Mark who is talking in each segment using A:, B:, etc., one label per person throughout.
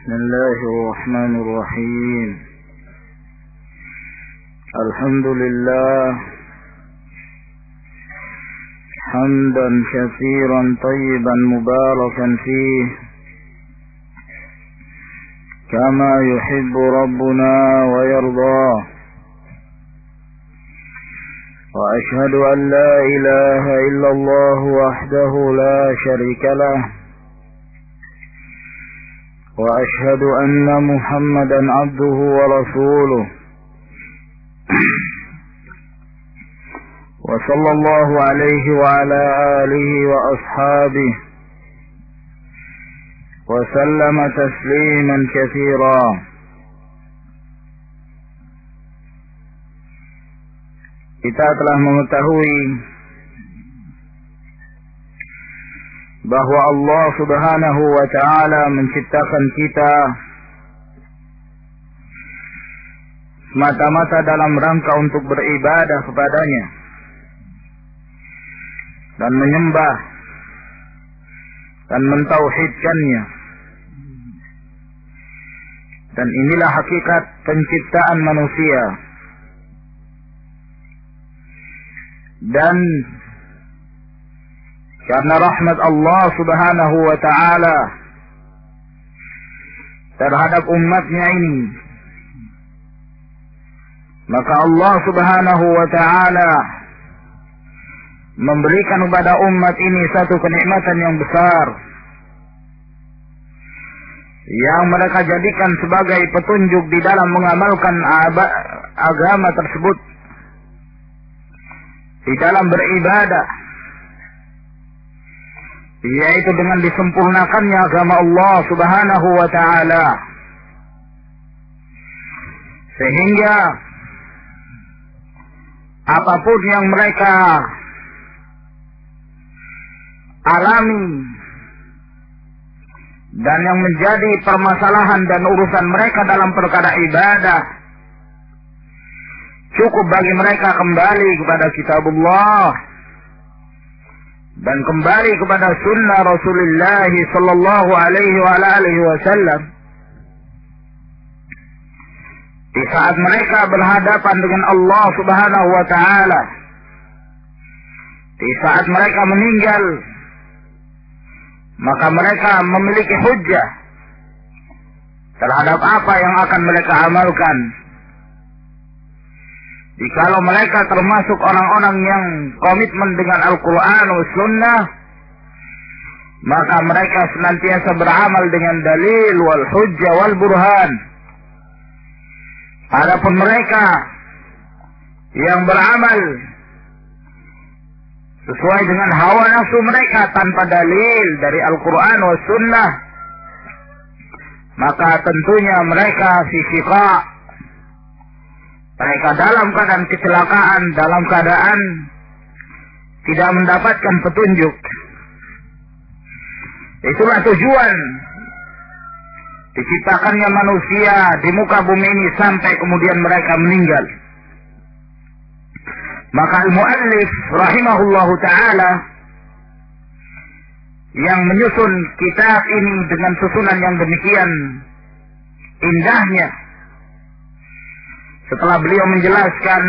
A: بسم الله الرحمن الرحيم. الحمد لله حمدا كثيرا طيبا مباركا فيه كما يحب ربنا ويرضاه، وأشهد أن لا إله إلا الله وحده لا شريك له، وأشهد أن محمدا عبده ورسوله، وصلى الله عليه وعلى آله وأصحابه وسلم تسليما كثيرا. Kita telah mengetahui bahwa Allah Subhanahu wa ta'ala menciptakan kita semata-mata dalam rangka untuk beribadah kepadanya dan menyembah dan mentauhidkannya. Dan inilah hakikat penciptaan manusia. Dan karena rahmat Allah Subhanahu wa ta'ala terhadap umatnya ini, maka Allah Subhanahu wa ta'ala memberikan kepada umat ini satu kenikmatan yang besar yang mereka jadikan sebagai petunjuk di dalam mengamalkan agama tersebut, di dalam beribadah, yaitu dengan disempurnakannya agama Allah Subhanahu wa ta'ala, sehingga apapun yang mereka alami dan yang menjadi permasalahan dan urusan mereka dalam perkara ibadah, cukup bagi mereka kembali kepada kitabullah dan kembali kepada sunnah Rasulullah sallallahu alaihi wa alihi wasallam. Di saat mereka berhadapan dengan Allah Subhanahu wa ta'ala, di saat mereka meninggal, maka mereka memiliki hujjah terhadap apa yang akan mereka amalkan. Jikalau mereka termasuk orang-orang yang komitmen dengan Al-Quran dan Sunnah, maka mereka senantiasa beramal dengan dalil wal hujjah wal burhan. Adapun mereka yang beramal sesuai dengan hawa nafsu mereka tanpa dalil dari Al-Quran dan Sunnah, maka tentunya mereka fi shiqaq, mereka dalam keadaan kecelakaan, dalam keadaan tidak mendapatkan petunjuk. Itulah tujuan diciptakannya manusia di muka bumi ini sampai kemudian mereka meninggal. Maka al-muallif rahimahullahu ta'ala yang menyusun kitab ini dengan susunan yang demikian indahnya, setelah beliau menjelaskan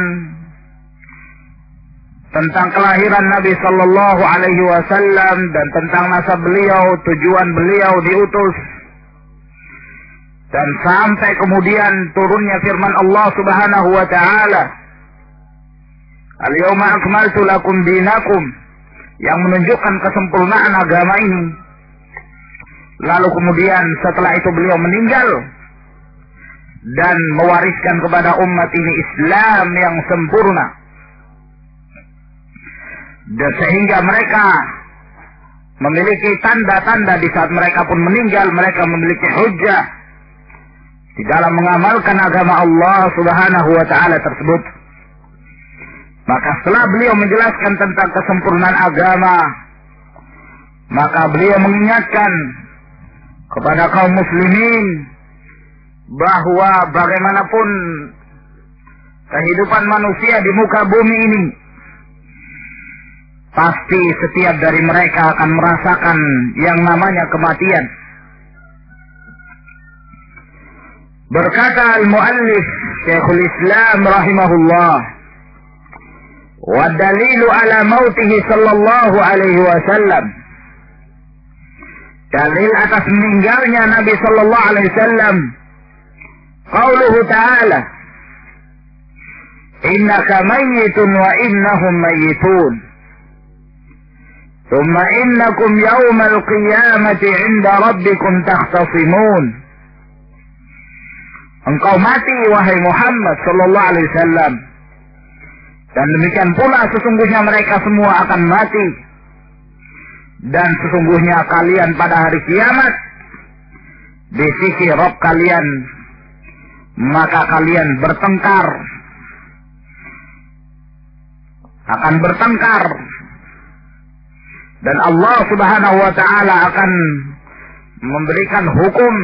A: tentang kelahiran Nabi sallallahu alaihi wasallam dan tentang nasab beliau, tujuan beliau diutus, dan sampai kemudian turunnya firman Allah Subhanahu wa ta'ala, al-yawma akmaltu lakum dinakum, yang menunjukkan kesempurnaan agama ini. Lalu kemudian setelah itu beliau meninggal dan mewariskan kepada umat ini Islam yang sempurna, dan sehingga mereka memiliki tanda-tanda di saat mereka pun meninggal, mereka memiliki hujjah di dalam mengamalkan agama Allah Subhanahu wa ta'ala tersebut. Maka setelah beliau menjelaskan tentang kesempurnaan agama, maka beliau mengingatkan kepada kaum muslimin bahwa bagaimanapun kehidupan manusia di muka bumi ini, pasti setiap dari mereka akan merasakan yang namanya kematian. Berkata al-muallif Syekhul Islam rahimahullah, wa dalilu ala mautihi sallallahu alaihi wasallam, dalil atas meninggalnya Nabi sallallahu alaihi wasallam, qauluhu ta'ala, innaka mayyitun wa innahum mayyitun, thumma innakum yawmal qiyamati 'inda rabbikum takhtasimun. Engkau mati wahai Muhammad sallallahu alaihi wasallam, dan demikian pula sesungguhnya mereka semua akan mati, dan sesungguhnya kalian pada hari kiamat di sisi Rabb kalian, maka kalian akan bertengkar, dan Allah subhanahu wa ta'ala akan memberikan hukum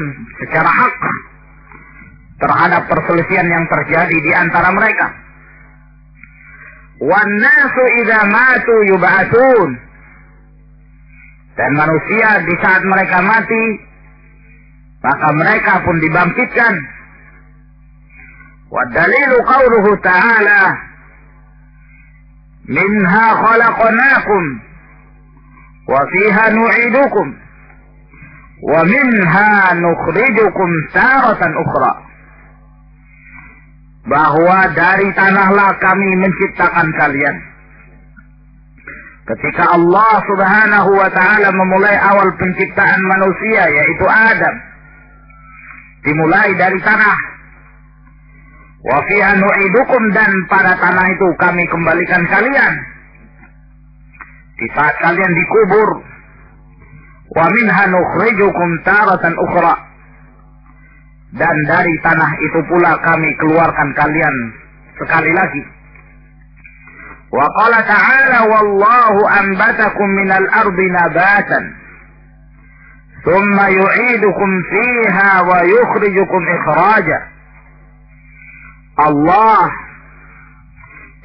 A: secara hak terhadap perselisihan yang terjadi di antara mereka. Wan nasu idza matu yub'atsun, dan manusia di saat mereka mati maka mereka pun dibangkitkan. Wa dalilu qauluhu ta'ala, minha khalaqnakum wa fiha nu'idukum wa minha nukhrijukum taratan ukhra. Bahwa dari tanahlah kami menciptakan kalian. Ketika Allah subhanahu wa ta'ala memulai awal penciptaan manusia, yaitu Adam, dimulai dari tanah. Wa fiha nu'idukum, dan pada tanah itu kami kembalikan kalian di saat kalian dikubur. Wa minha nukhrijukum taratan ukhra, dan dari tanah itu pula kami keluarkan kalian sekali lagi. Wa qala ta'ala, wallahu anbatakum minal ardi nabatan thumma yu'idukum fiha wa yukhrijukum ikhraja. Allah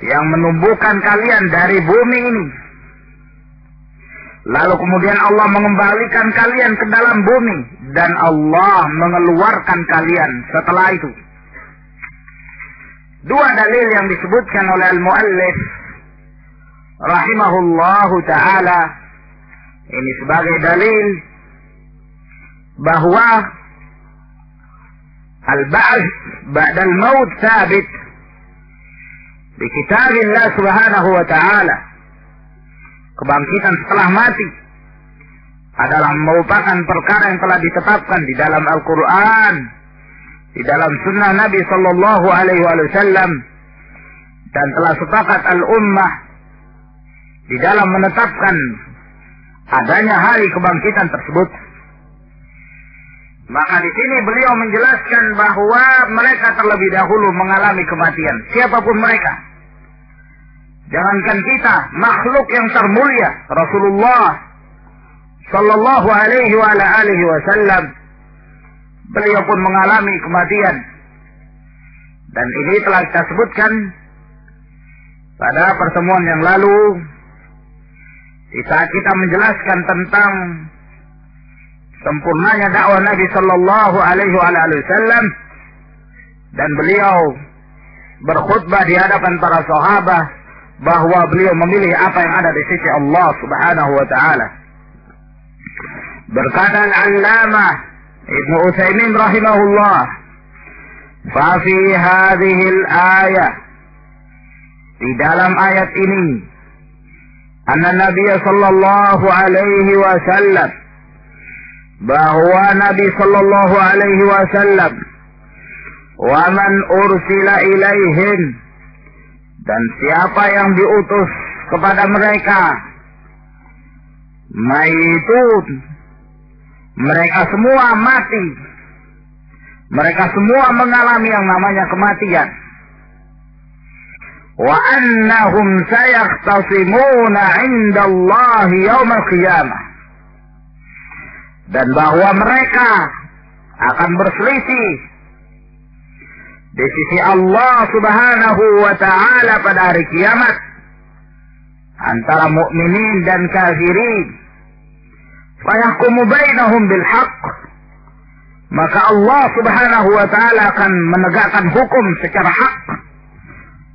A: yang menumbuhkan kalian dari bumi ini, lalu kemudian Allah mengembalikan kalian ke dalam bumi, dan Allah mengeluarkan kalian setelah itu. Dua dalil yang disebutkan oleh al-muallif rahimahullahu ta'ala ini sebagai dalil bahwa al-ba'ts ba'dal maut thabit di kitabillah subhanahu wa ta'ala. Kebangkitan setelah mati adalah merupakan perkara yang telah ditetapkan di dalam Al-Quran, di dalam sunnah Nabi sallallahu alaihi wasallam, dan telah sepakat al-ummah di dalam menetapkan adanya hari kebangkitan tersebut. Maka di sini beliau menjelaskan bahwa mereka terlebih dahulu mengalami kematian, siapapun mereka. Jangankan kita, makhluk yang termulia Rasulullah sallallahu alaihi wasallam, beliau pun mengalami kematian. Dan ini telah kita sebutkan pada pertemuan yang lalu, di saat kita menjelaskan tentang sempurnanya dakwah Nabi sallallahu alaihi wasallam, dan beliau berkhutbah di hadapan para sahabat bahwa beliau memilih apa yang ada di sisi Allah subhanahu wa ta'ala. Berkata al-allamah Ibnu Utsaimin rahimahullah, fa fi hadhihi al-ayah, di dalam ayat ini, anna Nabi sallallahu alaihi wasallam, bahwa Nabi sallallahu alaihi wasallam, wa man ursila ilaihim, dan siapa yang diutus kepada mereka, mayitun, mereka semua mati, mereka semua mengalami yang namanya kematian. Wa annahum sayakhtasimuna 'inda Allah yaumil qiyamah, dan bahwa mereka akan berselisih di sisi Allah subhanahu wa ta'ala pada hari kiamat antara mukminin dan kafirin. Fayahkumu bainahum bil haqq, maka Allah Subhanahu wa taala akan menegakkan hukum secara hak.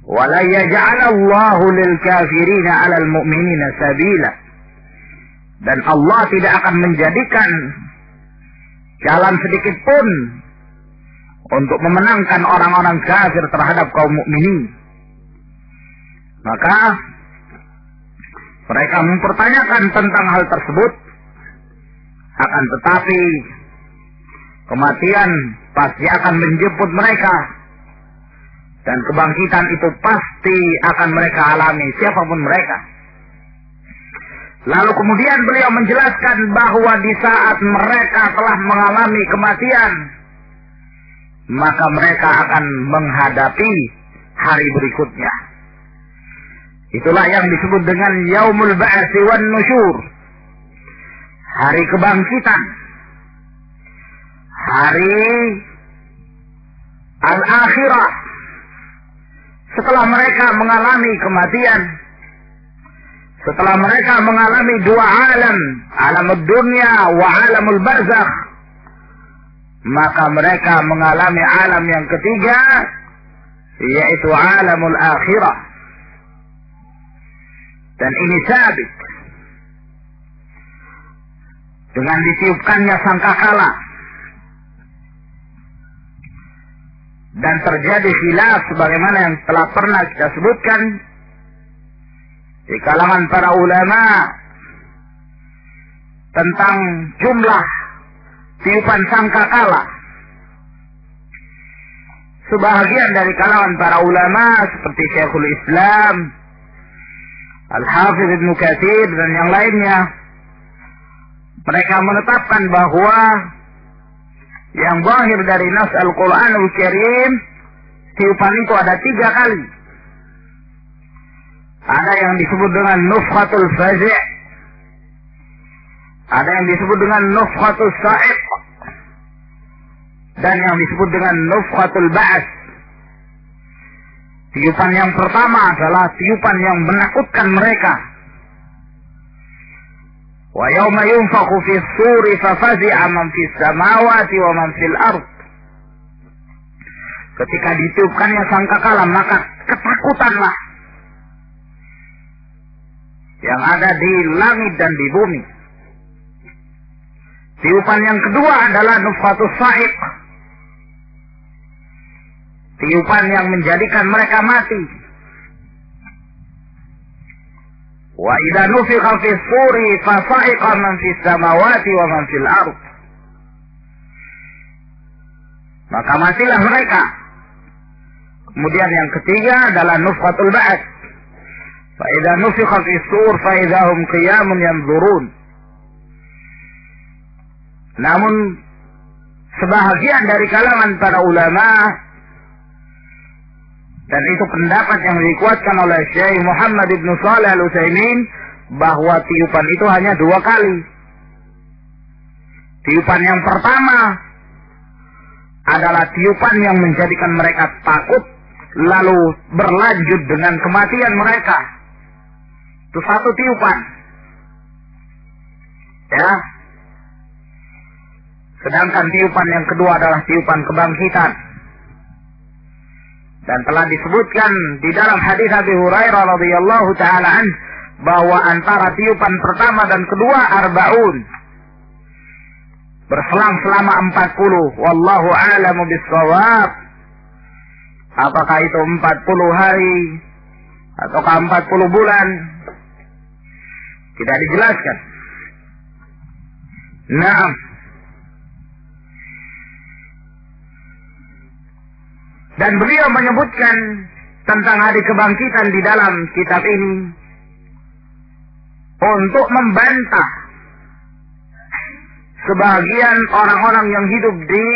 A: Wala yaj'alallahu lil kafirina 'alal mu'minina sabila. Dan Allah tidak akan menjadikan jalan sedikit pun untuk memenangkan orang-orang kafir terhadap kaum mukminin. Maka mereka mempertanyakan tentang hal tersebut. Akan tetapi kematian pasti akan menjemput mereka, dan kebangkitan itu pasti akan mereka alami, siapapun mereka. Lalu kemudian beliau menjelaskan bahwa di saat mereka telah mengalami kematian, maka mereka akan menghadapi hari berikutnya. Itulah yang disebut dengan Yaumul Ba'tsi wan Nusyur, hari kebangkitan, hari al-akhirah. Setelah mereka mengalami kematian, setelah mereka mengalami dua alam, alamul dunya wa alamul barzakh, maka mereka mengalami alam yang ketiga, yaitu alamul akhirah. Dan ini sabit dengan ditiupkannya sangkakala, dan terjadi khilaf sebagaimana yang telah pernah kita sebutkan di kalangan para ulama tentang jumlah tiupan sangkakala. Sebahagian dari kalangan para ulama seperti Syekhul Islam, Al-Hafidz Ibnu Katsir dan yang lainnya, mereka menetapkan bahwa yang zahir dari nas Al-Quranul Karim, tiupan itu ada 3 kali. Ada yang disebut dengan nufkhatul fazi', ada yang disebut dengan nufkhatul sa'iq, dan yang disebut dengan nufkhatul ba'ats. Tiupan yang pertama adalah tiupan yang menakutkan mereka. Wa yawma yunfakhu fis suri fafazi'a man fis samawati wa man fil ard. Ketika ditiupkannya sangkakala, maka ketakutanlah yang ada di langit dan di bumi. Tiupan yang kedua adalah nufkhatus sa'iq, tiupan yang menjadikan mereka mati. Wa idza nufikha fis suri fa sa'iqa man fis samawati wa man fil ard. Maka matilah mereka. Kemudian yang ketiga adalah nufkhatul ba'ats. Fa idza nufikha fis sur fa idza hum qiyamun yanzurun. Namun sebahagian dari kalangan para ulama, dan itu pendapat yang dikuatkan oleh Syekh Muhammad Ibn Shalih Al-Utsaimin, bahwa tiupan itu hanya 2 kali. Tiupan yang pertama adalah tiupan yang menjadikan mereka takut, lalu berlanjut dengan kematian mereka. Itu 1 tiupan. Ya. Sedangkan tiupan yang kedua adalah tiupan kebangkitan. Dan telah disebutkan di dalam hadis Abi Hurairah radhiyallahu taala anhu bahwa antara tiupan pertama dan kedua arba'un, berselang selama 40. Wallahu a'lamu bis-shawab. Apakah itu 40 hari ataukah 40 bulan? Tidak dijelaskan. Naam. Dan beliau menyebutkan tentang hari kebangkitan di dalam kitab ini untuk membantah sebagian orang-orang yang hidup di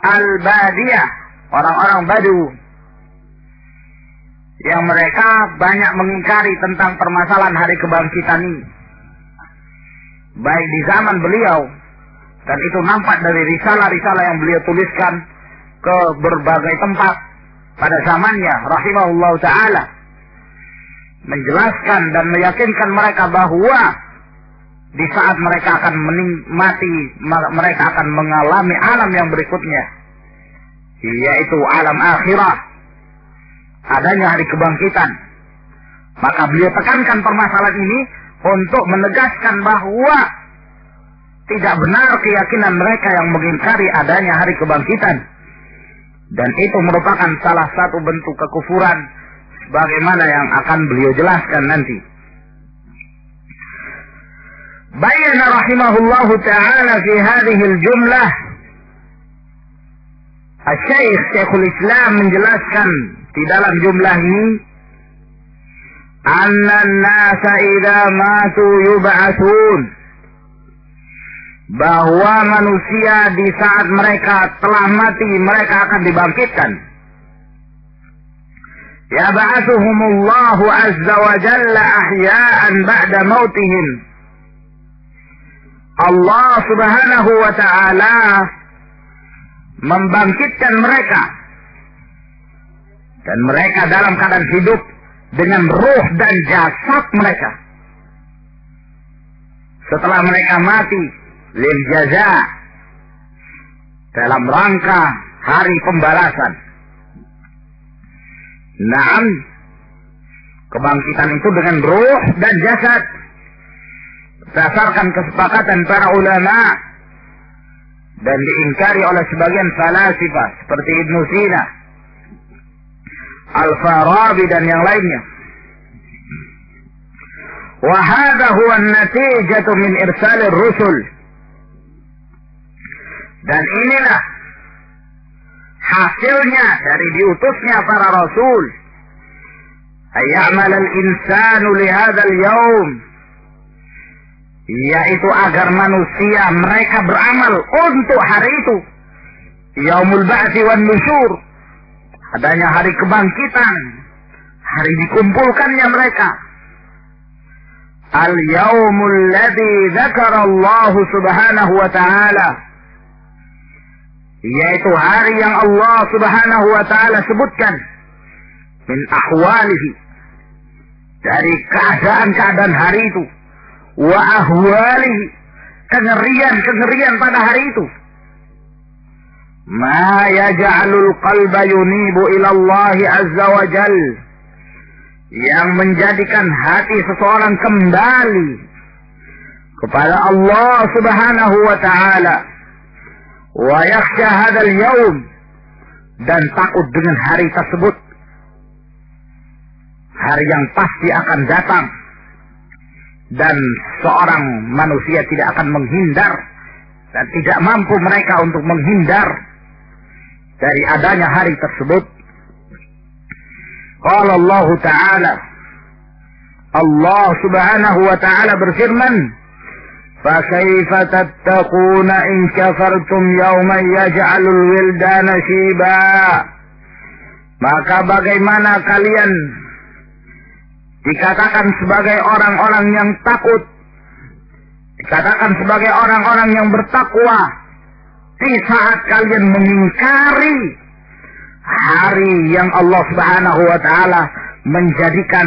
A: Al-Badiyah, orang-orang Badu, yang mereka banyak mengingkari tentang permasalahan hari kebangkitan ini, baik di zaman beliau, dan itu nampak dari risalah-risalah yang beliau tuliskan ke berbagai tempat pada zamannya, rahimahullah ta'ala, menjelaskan dan meyakinkan mereka bahwa di saat mereka akan mati, mereka akan mengalami alam yang berikutnya, yaitu alam akhirah, adanya hari kebangkitan. Maka beliau tekankan permasalahan ini untuk menegaskan bahwa tidak benar keyakinan mereka yang mengingkari adanya hari kebangkitan. Dan itu merupakan salah satu bentuk kekufuran sebagaimana yang akan beliau jelaskan nanti. Bayyana rahimahullahu ta'ala fi hadhihi al-jumlah, Syekhul Islam menjelaskan di dalam jumlah ini, anna an-nasa idza matu yub'atsun, bahwa manusia di saat mereka telah mati mereka akan dibangkitkan. Yab'atsuhumullahu azza wa jalla ahya'an ba'da mautihim. Allah subhanahu wa ta'ala membangkitkan mereka, dan mereka dalam keadaan hidup dengan ruh dan jasad mereka setelah mereka mati, lil jaza, dalam rangka hari pembalasan. Naam, kebangkitan itu dengan ruh dan jasad berdasarkan kesepakatan para ulama dan diingkari oleh sebagian falasifah seperti Ibnu Sina, Al-Farabi dan yang lainnya. Wa hadha huwa an-natijatu min irsalir rusul. Dan inilah hasilnya dari diutusnya para rasul. Ayyamal al-insanu li hadzal yaum, yaitu agar manusia mereka beramal untuk hari itu, yaumul ba'tsi wan nusyur, adanya hari kebangkitan, hari dikumpulkannya mereka. Al-yaumul ladzi dzakara Allah subhanahu wa ta'ala, yaitu hari yang Allah subhanahu wa ta'ala sebutkan, min ahwalihi, dari keadaan-keadaan hari itu, wa ahwalihi, kengerian-kengerian pada hari itu. Ma yaj'alul qalba yunibu ila Allah azza wa jal, yang menjadikan hati seseorang kembali kepada Allah subhanahu wa ta'ala, wa yakhsha hadzal yaum, dan takut dengan hari tersebut, hari yang pasti akan datang, dan seorang manusia tidak akan menghindar dan tidak mampu mereka untuk menghindar dari adanya hari tersebut. Qala Allah Ta'ala, Allah subhanahu wa ta'ala berfirman, فَكَيْفَ تَتَّقُونَ إِنْ كَفَرْتُمْ يَوْمًا يَجْعَلُ الْوِلْدَانَ شِيبًا. Maka bagaimana kalian dikatakan sebagai orang-orang yang takut, dikatakan sebagai orang-orang yang bertakwa, di saat kalian mengingkari hari yang Allah subhanahu wa ta'ala menjadikan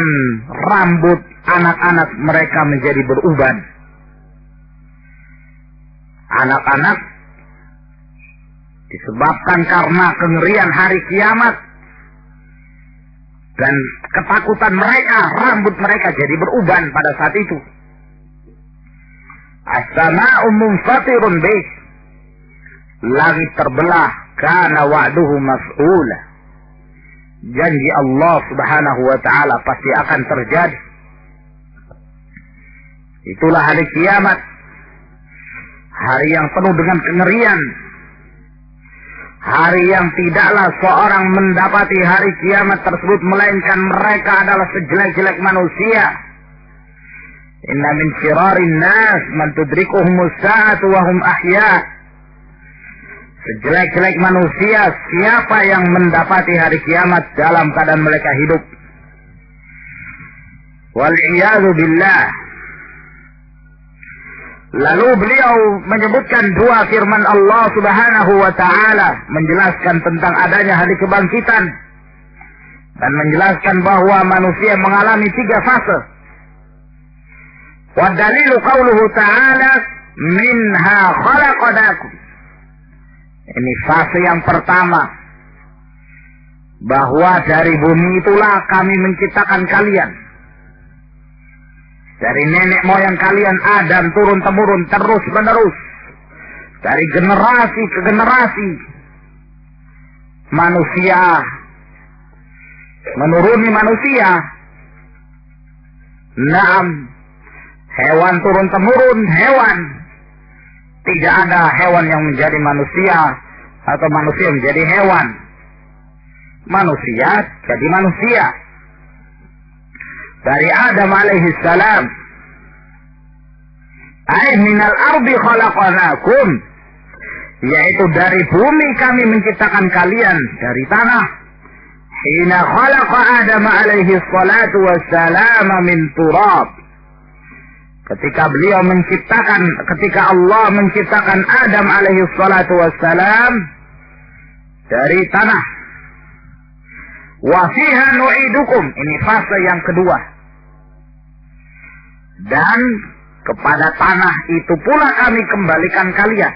A: rambut anak-anak mereka menjadi beruban. Anak-anak disebabkan karena kengerian hari kiamat dan ketakutan mereka, rambut mereka jadi beruban pada saat itu. As-sama'u munfatirun bih, langit terbelah, kana wa'duhu mas'ula, janji Allah subhanahu wa ta'ala pasti akan terjadi. Itulah hari kiamat, hari yang penuh dengan kengerian, hari yang tidaklah seorang mendapati hari kiamat tersebut melainkan mereka adalah sejelek-jelek manusia. Inna min syirarin nas man tudrikuhumus sa'atu wa hum ahya. Sejelek-jelek manusia siapa yang mendapati hari kiamat dalam keadaan mereka hidup. Wal-iyadzu billah. Lalu beliau menyebutkan dua firman Allah subhanahu wa ta'ala menjelaskan tentang adanya hari kebangkitan dan menjelaskan bahwa manusia mengalami tiga fase. Wa dalilu qauluhu ta'ala minha khalaqnakum. Ini fase yang pertama, bahwa dari bumi itulah kami menciptakan kalian. Dari nenek moyang kalian Adam turun-temurun terus menerus, dari generasi ke generasi manusia menuruni manusia. Naam, hewan turun-temurun hewan. Tidak ada hewan yang menjadi manusia atau manusia menjadi hewan. Manusia jadi manusia. Dari Adam alaihi salam. Ai minal ardi khalaqnakum. Yaitu dari bumi kami menciptakan kalian, dari tanah. Hina khalaqa Adam alaihi salatu wassalam min turab. Ketika Allah menciptakan Adam alaihi salatu wassalam dari tanah. Wa fiha nu'idukum. Ini fase yang kedua. Dan kepada tanah itu pula kami kembalikan kalian.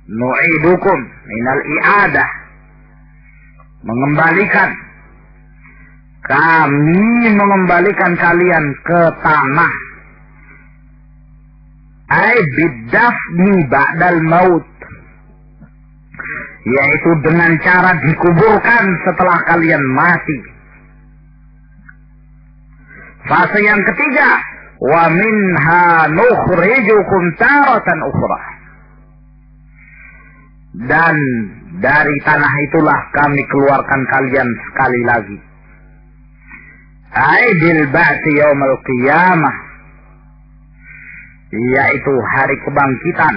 A: Nu'idukum minal i'adah. Mengembalikan. Kami mengembalikan kalian ke tanah. Ai bidafni ba'dal maut. Yaitu dengan cara dikuburkan setelah kalian mati. Fase yang ketiga, wa minha nukhrijukum taratan ukhra. Dan dari tanah itulah kami keluarkan kalian sekali lagi. Ai bil ba'ti yaumil qiyamah. Yaitu hari kebangkitan.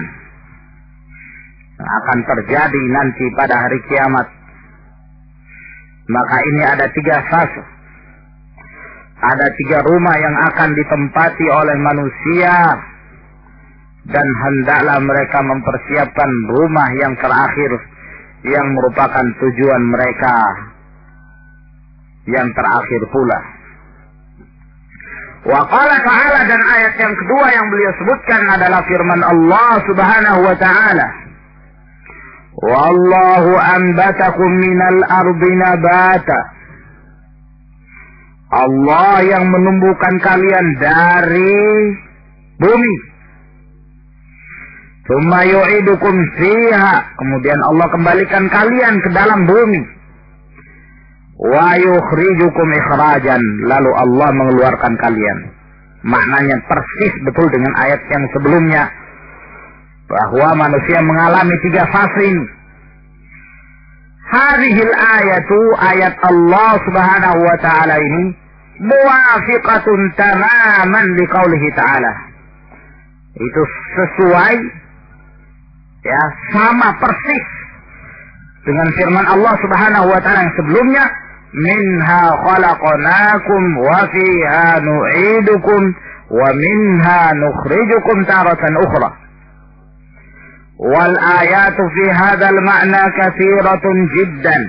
A: Akan terjadi nanti pada hari kiamat. Maka ini ada 3 fase. Ada 3 rumah yang akan ditempati oleh manusia. Dan hendaklah mereka mempersiapkan rumah yang terakhir, yang merupakan tujuan mereka yang terakhir pula. Wa qala ta'ala, dan ayat yang kedua yang beliau sebutkan adalah firman Allah subhanahu wa ta'ala. Wallahu anbatakum minal ardi nabata. Allah yang menumbuhkan kalian dari bumi. Tsumma yu'idukum fiha. Kemudian Allah kembalikan kalian ke dalam bumi. Wa yukhrijukum ikhrajan. Lalu Allah mengeluarkan kalian. Maknanya persis betul dengan ayat yang sebelumnya. Bahwa manusia mengalami 3 fase ini. Hadhil ayatu, ayat Allah subhanahu wa ta'ala ini, muwafiqatun tamaman liqaulihi ta'ala. Itu sesuai, ya, sama persis dengan firman Allah subhanahu wa ta'ala yang sebelumnya. Minha khalaqnakum wa fiha nu'idukum wa minha nukhrijukum taratan ukhra. Wal ayatu fi hadzal ma'na katsiratun jiddan.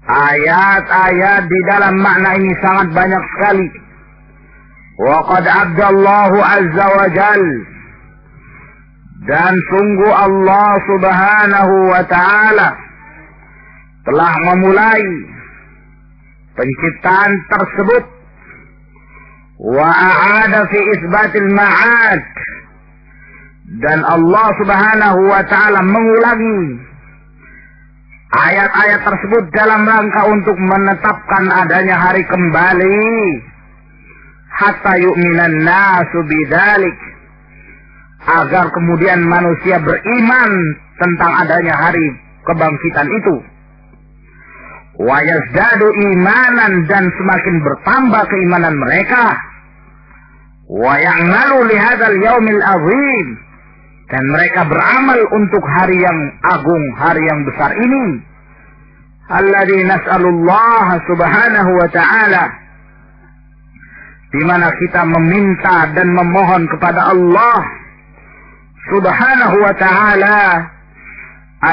A: Ayat-ayat di dalam makna ini sangat banyak sekali. Wa qad abdallahu azza wa jal. Dan sungguh Allah subhanahu wa ta'ala telah memulai penciptaan tersebut. Wa a'ada fi isbatil ma'ad. Dan Allah subhanahu wa ta'ala mengulangi ayat-ayat tersebut dalam rangka untuk menetapkan adanya hari kembali. Hatta yu'minan nasu bidzalik. Agar kemudian manusia beriman tentang adanya hari kebangkitan itu. Wa yazdadu imanan, dan semakin bertambah keimanan mereka. Wa ya'malu lihadzal yaumil azim. Dan mereka beramal untuk hari yang agung, hari yang besar ini. Alladzi nas'alullah subhanahu wa ta'ala. Di mana kita meminta dan memohon kepada Allah subhanahu wa ta'ala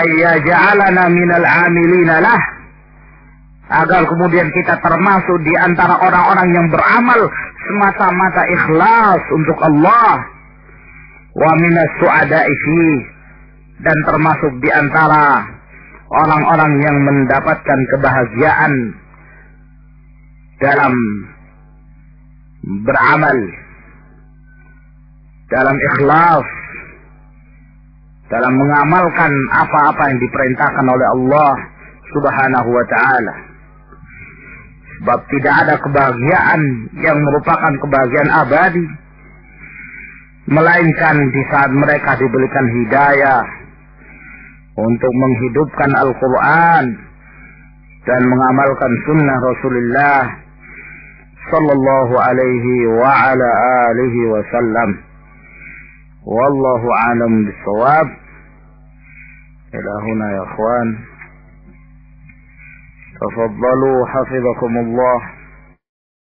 A: ayyaj'alana minal 'amilina lah. Agar kemudian kita termasuk di antara orang-orang yang beramal semata-mata ikhlas untuk Allah, wa minas su'ada'i fi, dan termasuk di antara orang-orang yang mendapatkan kebahagiaan dalam beramal, dalam ikhlas, dalam mengamalkan apa-apa yang diperintahkan oleh Allah Subhanahu wa ta'ala. Sebab tidak ada kebahagiaan yang merupakan kebahagiaan abadi melainkan di saat mereka diberikan hidayah untuk menghidupkan Al-Quran dan mengamalkan sunnah Rasulullah sallallahu alaihi wa ala alihi wasallam. Wallahu a'lam bissawab. Ila huna ya ikhwan, tafaddalu hafizakumullah.